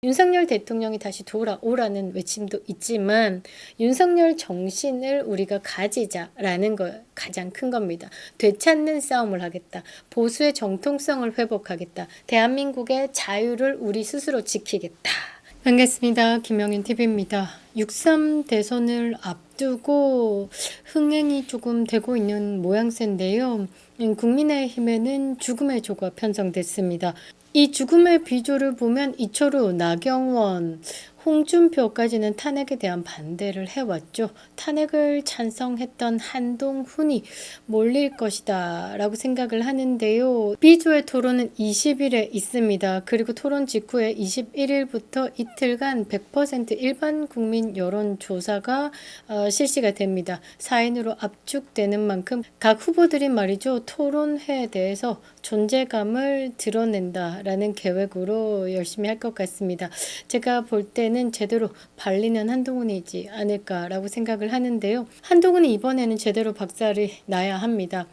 윤석열 대통령이 다시 돌아오라는 외침도 있지만 윤석열 정신을 우리가 가지자라는 거 가장 큰 겁니다. 되찾는 싸움을 하겠다. 보수의 정통성을 회복하겠다. 대한민국의 자유를 우리 스스로 지키겠다. 반갑습니다. 김영인 TV입니다. 6.3 대선을 앞두고 흥행이 조금 되고 있는 모양새인데요. 국민의힘에는 죽음의 조가 편성됐습니다. 이 죽음의 비조를 보면 이철우, 나경원, 홍준표까지는 탄핵에 대한 반대를 해왔죠. 탄핵을 찬성했던 한동훈이 몰릴 것이다 라고 생각을 하는데요. B조의 토론은 20일에 있습니다. 그리고 토론 직후에 21일부터 이틀간 100% 일반 국민 여론조사가 실시가 됩니다. 4인으로 압축되는 만큼 각 후보들이 말이죠. 토론회에 대해서 존재감을 드러낸다라는 계획으로 열심히 할 것 같습니다. 제가 볼 때는 제대로 발리는 한동훈이지 않을까라고 생각을 하는데요. 한동훈이 이번에는 제대로 박살이 나야 합니다.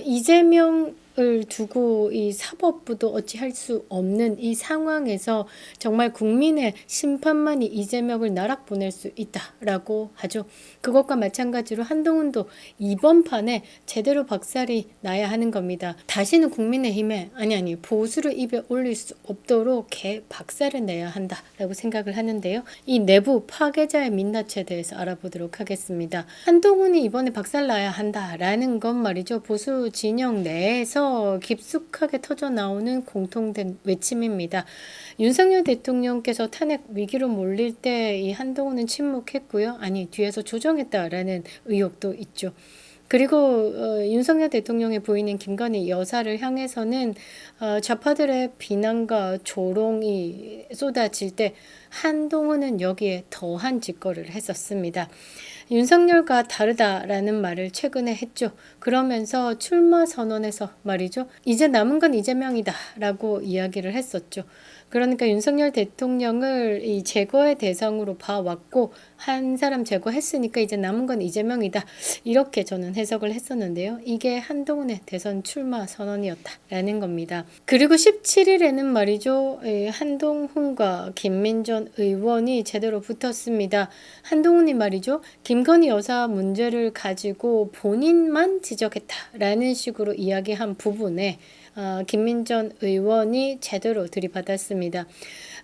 이재명을 두고 이 사법부도 어찌할 수 없는 이 상황에서 정말 국민의 심판만이 이재명을 나락 보낼 수 있다라고 하죠. 그것과 마찬가지로 한동훈도 이번 판에 제대로 박살이 나야 하는 겁니다. 다시는 국민의힘에 아니 보수를 입에 올릴 수 없도록 개 박살을 내야 한다라고 생각을 하는데요. 이 내부 파괴자의 민낯에 대해서 알아보도록 하겠습니다. 한동훈이 이번에 박살 나야 한다라는 건 말이죠. 보수 진영 내에서 깊숙하게 터져 나오는 공통된 외침입니다. 윤석열 대통령께서 탄핵 위기로 몰릴 때 이 한동훈은 침묵했고요. 아니 뒤에서 조정했다라는 의혹도 있죠. 그리고 윤석열 대통령의 부인인 김건희 여사를 향해서는 좌파들의 비난과 조롱이 쏟아질 때 한동훈은 여기에 더한 짓거리를 했었습니다. 윤석열과 다르다라는 말을 최근에 했죠. 그러면서 출마 선언에서 말이죠. 이제 남은 건 이재명이다 라고 이야기를 했었죠. 그러니까 윤석열 대통령을 이 제거의 대상으로 봐왔고 한 사람 제거했으니까 이제 남은 건 이재명이다. 이렇게 저는 해석을 했었는데요. 이게 한동훈의 대선 출마 선언이었다라는 겁니다. 그리고 17일에는 말이죠. 한동훈과 김민전 의원이 제대로 붙었습니다. 한동훈이 말이죠. 김건희 여사 문제를 가지고 본인만 지적했다라는 식으로 이야기한 부분에 김민전 의원이 제대로 들이받았습니다.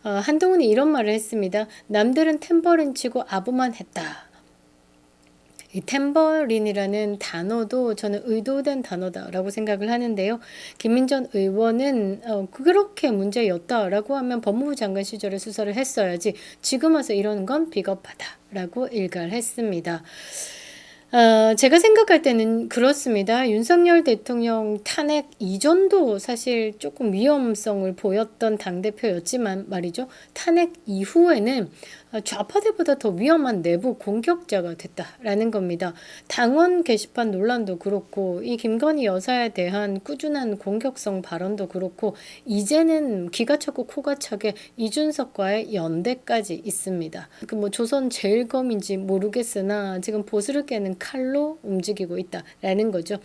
한동훈이 이런 말을 했습니다. 남들은 탬버린 치고 아부만 했다. 이 탬버린이라는 단어도 저는 의도된 단어다라고 생각을 하는데요. 김민전 의원은 그렇게 문제였다라고 하면 법무부 장관 시절에 수사를 했어야지 지금 와서 이러는 건 비겁하다라고 일갈을 했습니다. 제가 생각할 때는 그렇습니다. 윤석열 대통령 탄핵 이전도 사실 조금 위험성을 보였던 당대표였지만 말이죠. 탄핵 이후에는 좌파들보다 더 위험한 내부 공격자가 됐다라는 겁니다. 당원 게시판 논란도 그렇고 이 김건희 여사에 대한 꾸준한 공격성 발언도 그렇고 이제는 기가 차고 코가 차게 이준석과의 연대까지 있습니다. 그 뭐 조선 제일검인지 모르겠으나 지금 보수를 깨는 칼로 움직이고 있다라는 거죠.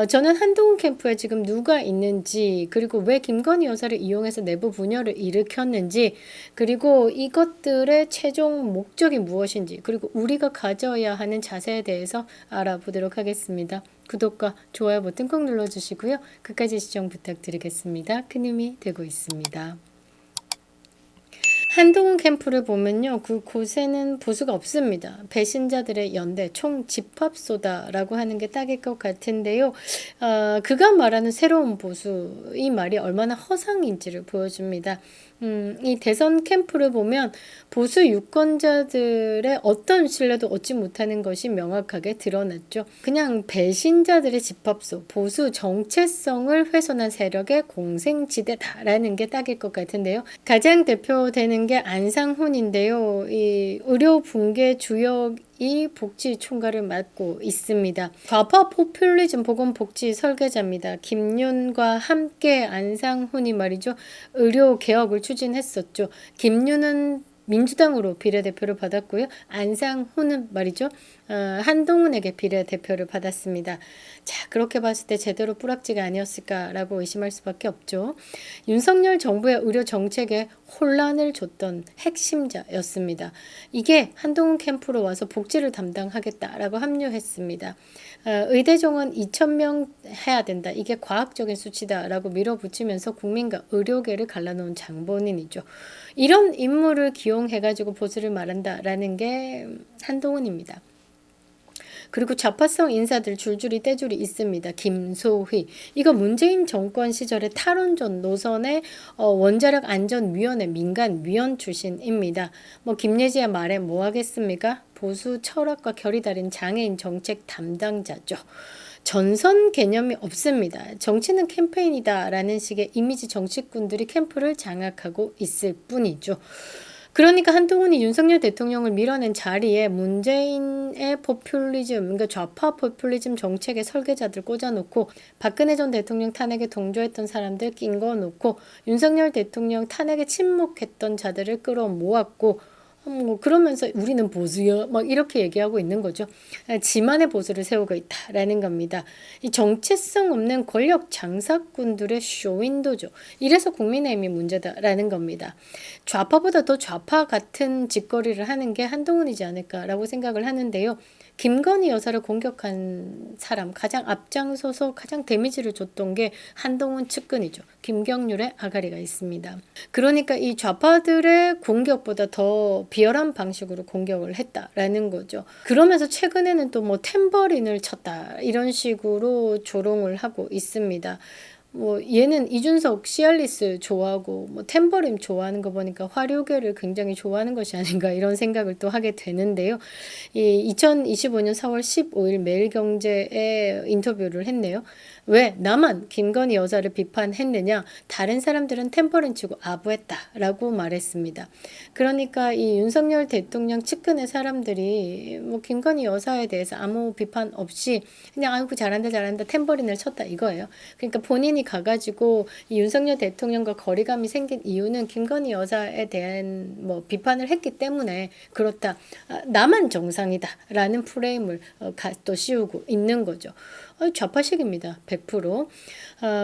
저는 한동훈 캠프에 지금 누가 있는지 그리고 왜 김건희 여사를 이용해서 내부 분열을 일으켰는지 그리고 이것들의 최종 목적이 무엇인지 그리고 우리가 가져야 하는 자세에 대해서 알아보도록 하겠습니다. 구독과 좋아요 버튼 꼭 눌러주시고요. 끝까지 시청 부탁드리겠습니다. 큰 힘이 되고 있습니다. 한동훈 캠프를 보면요. 그곳에는 보수가 없습니다. 배신자들의 연대, 총 집합소다라고 하는 게 딱일 것 같은데요. 그가 말하는 새로운 보수, 이 말이 얼마나 허상인지를 보여줍니다. 이 대선 캠프를 보면 보수 유권자들의 어떤 신뢰도 얻지 못하는 것이 명확하게 드러났죠. 그냥 배신자들의 집합소, 보수 정체성을 훼손한 세력의 공생지대다라는 게 딱일 것 같은데요. 가장 대표되는 게 안상훈인데요. 이 의료 붕괴 주역 이 복지 총괄을 맡고 있습니다. 좌파 포퓰리즘 보건복지 설계자입니다. 김윤과 함께 안상훈이 말이죠. 의료 개혁을 추진했었죠. 김윤은 민주당으로 비례대표를 받았고요. 안상훈은 말이죠. 한동훈에게 비례대표를 받았습니다. 자, 그렇게 봤을 때 제대로 뿌락지가 아니었을까라고 의심할 수밖에 없죠. 윤석열 정부의 의료 정책에 혼란을 줬던 핵심자였습니다. 이게 한동훈 캠프로 와서 복지를 담당하겠다라고 합류했습니다. 의대 정원 2,000명 해야 된다. 이게 과학적인 수치다라고 밀어붙이면서 국민과 의료계를 갈라놓은 장본인이죠. 이런 인물을 기용해가지고 보수를 말한다라는 게 한동훈입니다. 그리고 좌파성 인사들 줄줄이 떼줄이 있습니다. 김소희. 이거 문재인 정권 시절에 탈원전 노선의 원자력 안전위원회 민간위원 출신입니다. 뭐 김예지의 말에 뭐 하겠습니까? 보수 철학과 결이 다른 장애인 정책 담당자죠. 전선 개념이 없습니다. 정치는 캠페인이다라는 식의 이미지 정치꾼들이 캠프를 장악하고 있을 뿐이죠. 그러니까 한동훈이 윤석열 대통령을 밀어낸 자리에 문재인의 포퓰리즘, 그러니까 좌파 포퓰리즘 정책의 설계자들 꽂아놓고 박근혜 전 대통령 탄핵에 동조했던 사람들 낀 거 놓고 윤석열 대통령 탄핵에 침묵했던 자들을 끌어모았고 뭐 그러면서 우리는 보수야 막 이렇게 얘기하고 있는 거죠. 지만의 보수를 세우고 있다라는 겁니다. 이 정체성 없는 권력 장사꾼들의 쇼윈도죠. 이래서 국민의힘이 문제다라는 겁니다. 좌파보다 더 좌파 같은 짓거리를 하는 게 한동훈이지 않을까라고 생각을 하는데요. 김건희 여사를 공격한 사람 가장 앞장서서 가장 데미지를 줬던 게 한동훈 측근이죠. 김경률의 아가리가 있습니다. 그러니까 이 좌파들의 공격보다 더 비열한 방식으로 공격을 했다라는 거죠. 그러면서 최근에는 또 뭐 탬버린을 쳤다 이런 식으로 조롱을 하고 있습니다. 뭐 얘는 이준석 시알리스 좋아하고 뭐 탬버린 좋아하는 거 보니까 화류계를 굉장히 좋아하는 것이 아닌가 이런 생각을 또 하게 되는데요. 이 2025년 4월 15일 매일경제에 인터뷰를 했네요. 왜 나만 김건희 여사를 비판했느냐? 다른 사람들은 탬버린 치고 아부했다라고 말했습니다. 그러니까 이 윤석열 대통령 측근의 사람들이 뭐 김건희 여사에 대해서 아무 비판 없이 그냥 아이고 잘한다 잘한다 탬버린을 쳤다 이거예요. 그러니까 본인이 가가지고 이 윤석열 대통령과 거리감이 생긴 이유는 김건희 여사에 대한 뭐 비판을 했기 때문에 그렇다. 나만 정상이다라는 프레임을 또 씌우고 있는 거죠. 좌파식입니다. 100%.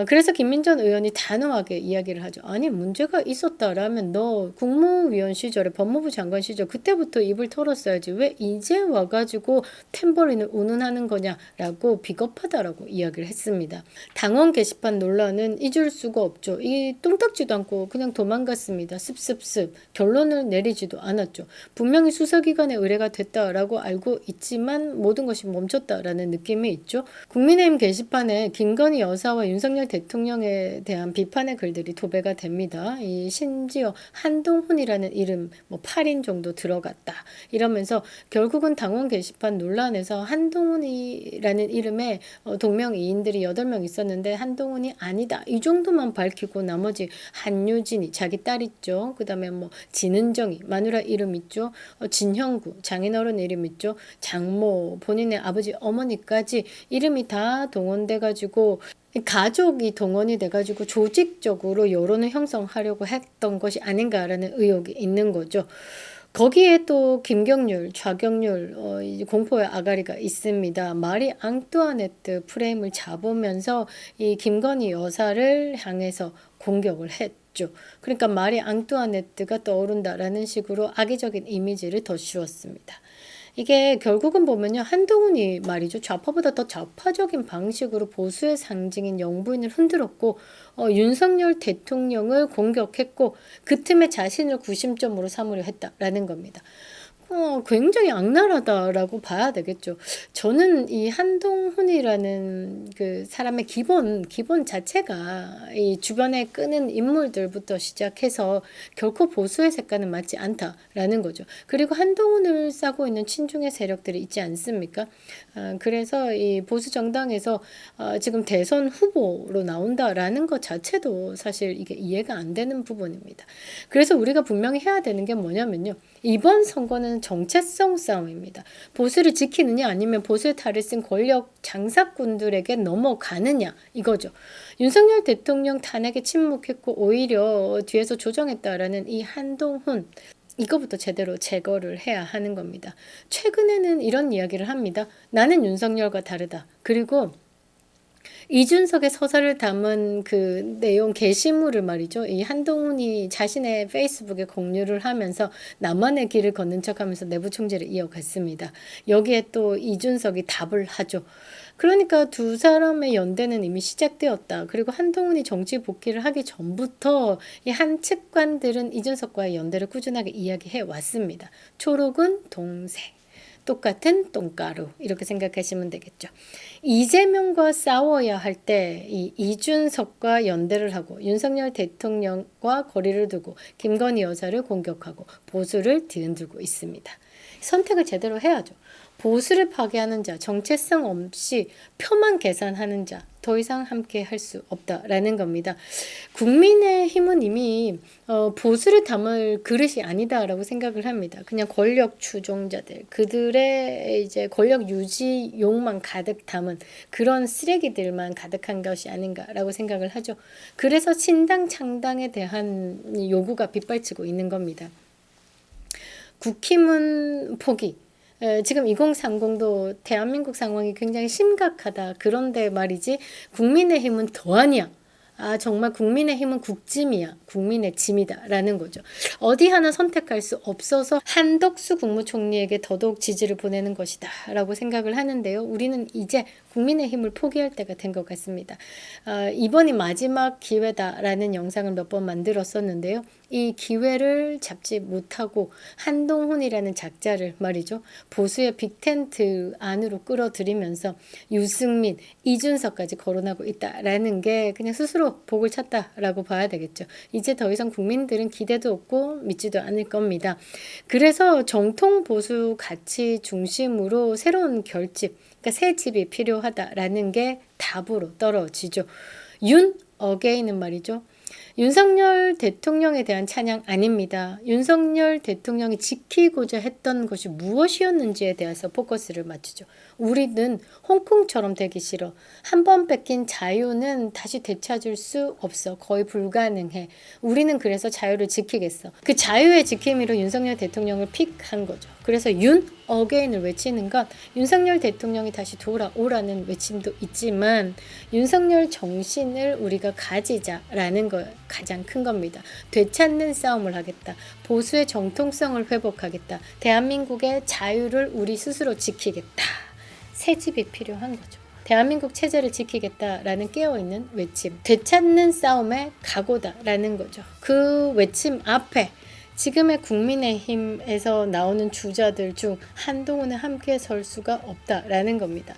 그래서 김민전 의원이 단호하게 이야기를 하죠. 아니 문제가 있었다라면 너 국무위원 시절에 법무부 장관 시절 그때부터 입을 털었어야지 왜 이제 와가지고 탬버린을 운운하는 거냐라고 비겁하다라고 이야기를 했습니다. 당원 게시판 논란은 잊을 수가 없죠. 이 똥딱지도 않고 그냥 도망갔습니다. 습습습 결론을 내리지도 않았죠. 분명히 수사기관의 의뢰가 됐다라고 알고 있지만 모든 것이 멈췄다라는 느낌이 있죠. 국민의힘 게시판에 김건희 여사와 윤석열 대통령에 대한 비판의 글들이 도배가 됩니다. 이 심지어 한동훈이라는 이름 뭐 8인 정도 들어갔다. 이러면서 결국은 당원 게시판 논란에서 한동훈이라는 이름에 동명이인들이 8명 있었는데 한동훈이 아니다. 이 정도만 밝히고 나머지 한유진이 자기 딸 있죠. 그 다음에 뭐 진은정이 마누라 이름 있죠. 진형구 장인어른 이름 있죠. 장모 본인의 아버지 어머니까지 이름이 다 동원돼가지고 가족이 동원이 돼가지고 조직적으로 여론을 형성하려고 했던 것이 아닌가라는 의혹이 있는 거죠. 거기에 또 김경률, 좌경률, 공포의 아가리가 있습니다. 마리 앙뚜아네트 프레임을 잡으면서 이 김건희 여사를 향해서 공격을 했죠. 그러니까 마리 앙뚜아네트가 떠오른다라는 식으로 악의적인 이미지를 더 씌웠습니다. 이게 결국은 보면요. 한동훈이 말이죠. 좌파보다 더 좌파적인 방식으로 보수의 상징인 영부인을 흔들었고 윤석열 대통령을 공격했고 그 틈에 자신을 구심점으로 삼으려 했다라는 겁니다. 굉장히 악랄하다라고 봐야 되겠죠. 저는 이 한동훈이라는 그 사람의 기본 자체가 이 주변에 끄는 인물들부터 시작해서 결코 보수의 색깔은 맞지 않다라는 거죠. 그리고 한동훈을 싸고 있는 친중의 세력들이 있지 않습니까? 그래서 이 보수 정당에서 지금 대선 후보로 나온다라는 것 자체도 사실 이게 이해가 안 되는 부분입니다. 그래서 우리가 분명히 해야 되는 게 뭐냐면요. 이번 선거는 정체성 싸움입니다. 보수를 지키느냐 아니면 보수의 탈을 쓴 권력 장사꾼들에게 넘어가느냐 이거죠. 윤석열 대통령 탄핵에 침묵했고 오히려 뒤에서 조정했다라는 이 한동훈 이거부터 제대로 제거를 해야 하는 겁니다. 최근에는 이런 이야기를 합니다. 나는 윤석열과 다르다. 그리고 이준석의 서사를 담은 그 내용 게시물을 말이죠. 이 한동훈이 자신의 페이스북에 공유를 하면서 나만의 길을 걷는 척하면서 내부 총질을 이어갔습니다. 여기에 또 이준석이 답을 하죠. 그러니까 두 사람의 연대는 이미 시작되었다. 그리고 한동훈이 정치 복귀를 하기 전부터 이 한 측관들은 이준석과의 연대를 꾸준하게 이야기해 왔습니다. 초록은 동생. 똑같은 똥가루 이렇게 생각하시면 되겠죠. 이재명과 싸워야 할 때 이 이준석과 연대를 하고 윤석열 대통령과 거리를 두고 김건희 여사를 공격하고 보수를 뒤흔들고 있습니다. 선택을 제대로 해야죠. 보수를 파괴하는 자, 정체성 없이 표만 계산하는 자, 더 이상 함께 할 수 없다라는 겁니다. 국민의힘은 이미 보수를 담을 그릇이 아니다라고 생각을 합니다. 그냥 권력 추종자들, 그들의 이제 권력 유지욕만 가득 담은 그런 쓰레기들만 가득한 것이 아닌가라고 생각을 하죠. 그래서 신당 창당에 대한 요구가 빗발치고 있는 겁니다. 국힘은 포기. 지금 2030도 대한민국 상황이 굉장히 심각하다. 그런데 말이지 국민의힘은 더 아니야. 아, 정말 국민의힘은 국짐이야. 국민의 짐이다. 라는 거죠. 어디 하나 선택할 수 없어서 한덕수 국무총리에게 더더욱 지지를 보내는 것이다. 라고 생각을 하는데요. 우리는 이제 국민의힘을 포기할 때가 된 것 같습니다. 이번이 마지막 기회다라는 영상을 몇 번 만들었었는데요. 이 기회를 잡지 못하고 한동훈이라는 작자를 말이죠. 보수의 빅텐트 안으로 끌어들이면서 유승민, 이준석까지 거론하고 있다라는 게 그냥 스스로 복을 찼다라고 봐야 되겠죠. 이제 더 이상 국민들은 기대도 없고 믿지도 않을 겁니다. 그래서 정통 보수 가치 중심으로 새로운 결집, 그러니까 새 집이 필요하다라는 게 답으로 떨어지죠. 윤 어게인은 말이죠. 윤석열 대통령에 대한 찬양 아닙니다. 윤석열 대통령이 지키고자 했던 것이 무엇이었는지에 대해서 포커스를 맞추죠. 우리는 홍콩처럼 되기 싫어. 한 번 뺏긴 자유는 다시 되찾을 수 없어. 거의 불가능해. 우리는 그래서 자유를 지키겠어. 그 자유의 지킴이로 윤석열 대통령을 픽한 거죠. 그래서 윤 어게인을 외치는 건 윤석열 대통령이 다시 돌아오라는 외침도 있지만 윤석열 정신을 우리가 가지자라는 거 가장 큰 겁니다. 되찾는 싸움을 하겠다. 보수의 정통성을 회복하겠다. 대한민국의 자유를 우리 스스로 지키겠다. 새 집이 필요한 거죠. 대한민국 체제를 지키겠다라는 깨어있는 외침. 되찾는 싸움의 각오다라는 거죠. 그 외침 앞에 지금의 국민의힘에서 나오는 주자들 중 한동훈은 함께 설 수가 없다라는 겁니다.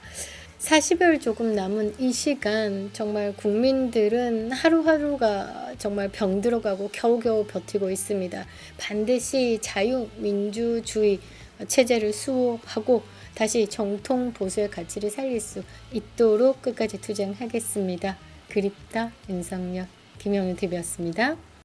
40여일 조금 남은 이 시간 정말 국민들은 하루하루가 정말 병들어가고 겨우겨우 버티고 있습니다. 반드시 자유민주주의 체제를 수호하고 다시 정통 보수의 가치를 살릴 수 있도록 끝까지 투쟁하겠습니다. 그립다 윤석열 김영윤 TV였습니다.